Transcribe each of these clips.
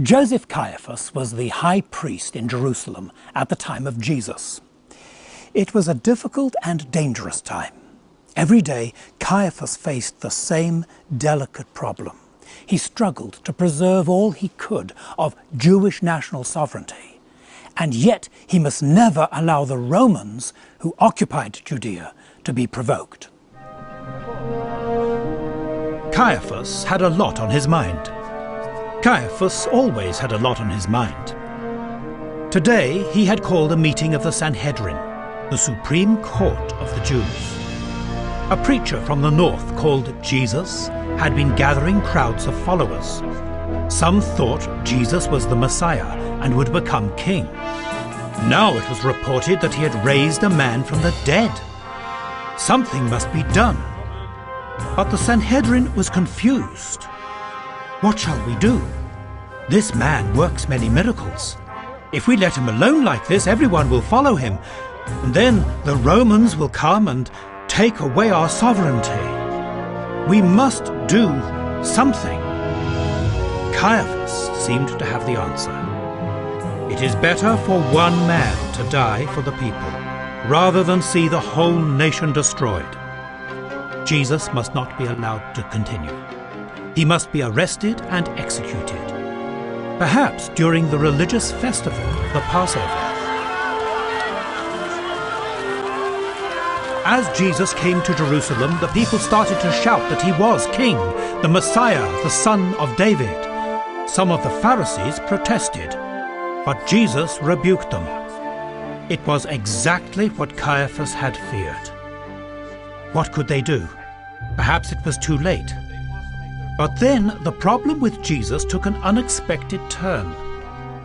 Joseph Caiaphas was the high priest in Jerusalem at the time of Jesus. It was a difficult and dangerous time. Every day, Caiaphas faced the same delicate problem. He struggled to preserve all he could of Jewish national sovereignty. And yet, he must never allow the Romans who occupied Judea to be provoked. Caiaphas had a lot on his mind. Caiaphas always had a lot on his mind. Today, he had called a meeting of the Sanhedrin, the Supreme Court of the Jews. A preacher from the north called Jesus had been gathering crowds of followers. Some thought Jesus was the Messiah and would become king. Now it was reported that he had raised a man from the dead. Something must be done. But the Sanhedrin was confused. What shall we do? This man works many miracles. If we let him alone like this, everyone will follow him, and then the Romans will come and take away our sovereignty. We must do something. Caiaphas seemed to have the answer. It is better for one man to die for the people, rather than see the whole nation destroyed. Jesus must not be allowed to continue. He must be arrested and executed, perhaps during the religious festival of the Passover. As Jesus came to Jerusalem, the people started to shout that he was king, the Messiah, the son of David. Some of the Pharisees protested, but Jesus rebuked them. It was exactly what Caiaphas had feared. What could they do? Perhaps it was too late. But then the problem with Jesus took an unexpected turn.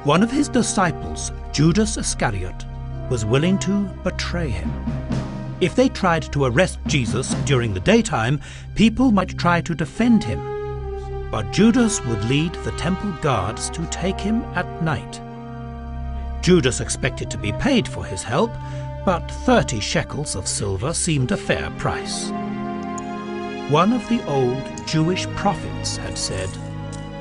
One of his disciples, Judas Iscariot, was willing to betray him. If they tried to arrest Jesus during the daytime, people might try to defend him. But Judas would lead the temple guards to take him at night. Judas expected to be paid for his help, but 30 shekels of silver seemed a fair price. One of the old Jewish prophets had said,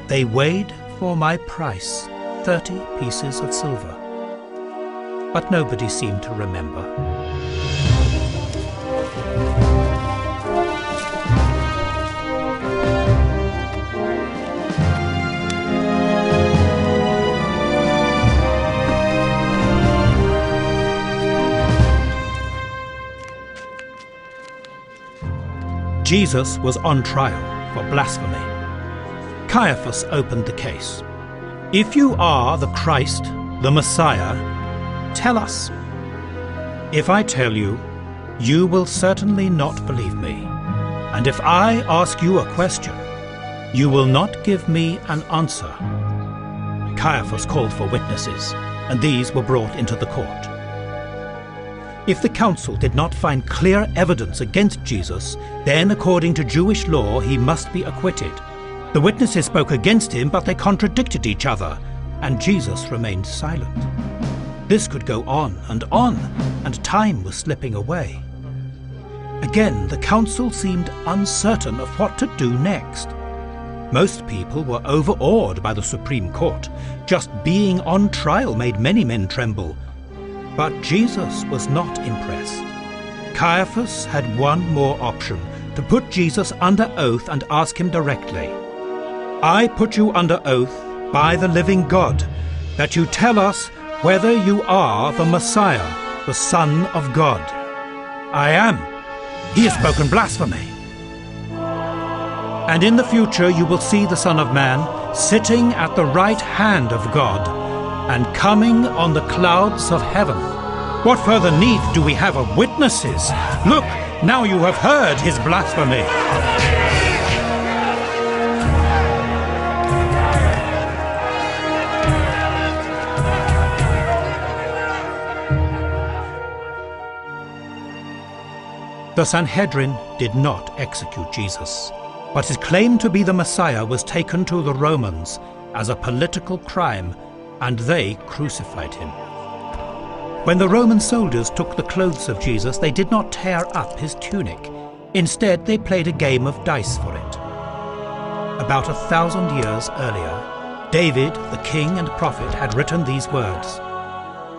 "They weighed for my price 30 pieces of silver." But nobody seemed to remember. Jesus was on trial for blasphemy. Caiaphas opened the case. "If you are the Christ, the Messiah, tell us. If I tell you, you will certainly not believe me. And if I ask you a question, you will not give me an answer." Caiaphas called for witnesses, and these were brought into the court. If the council did not find clear evidence against Jesus, then according to Jewish law he must be acquitted. The witnesses spoke against him, but they contradicted each other, and Jesus remained silent. This could go on, and time was slipping away. Again, the council seemed uncertain of what to do next. Most people were overawed by the Supreme Court. Just being on trial made many men tremble. But Jesus was not impressed. Caiaphas had one more option, to put Jesus under oath and ask him directly. "I put you under oath by the living God, that you tell us whether you are the Messiah, the Son of God." "I am." "He has spoken blasphemy." "And in the future you will see the Son of Man sitting at the right hand of God, and coming on the clouds of heaven." What further need do we have of witnesses? Look, now you have heard his blasphemy. The Sanhedrin did not execute Jesus, but his claim to be the Messiah was taken to the Romans as a political crime, and they crucified him. When the Roman soldiers took the clothes of Jesus, they did not tear up his tunic. Instead, they played a game of dice for it. About 1,000 years earlier, David, the king and prophet, had written these words,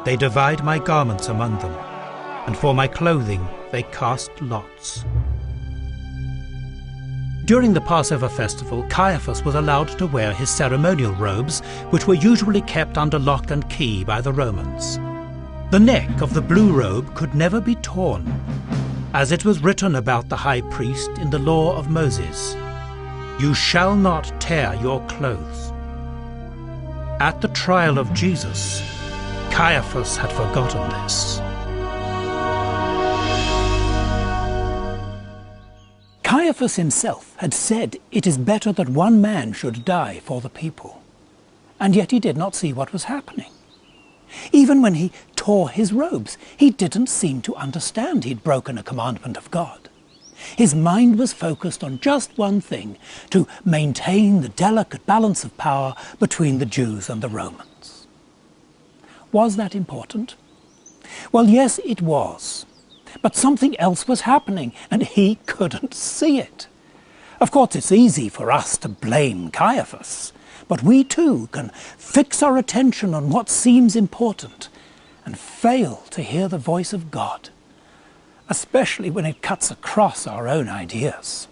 "They divide my garments among them, and for my clothing they cast lots." During the Passover festival, Caiaphas was allowed to wear his ceremonial robes, which were usually kept under lock and key by the Romans. The neck of the blue robe could never be torn, as it was written about the high priest in the law of Moses, "You shall not tear your clothes." At the trial of Jesus, Caiaphas had forgotten this. Caiaphas himself had said it is better that one man should die for the people, and yet he did not see what was happening. Even when he tore his robes, he didn't seem to understand he'd broken a commandment of God. His mind was focused on just one thing, to maintain the delicate balance of power between the Jews and the Romans. Was that important? Well, yes, it was. But something else was happening, and he couldn't see it. Of course, it's easy for us to blame Caiaphas, but we too can fix our attention on what seems important and fail to hear the voice of God, especially when it cuts across our own ideas.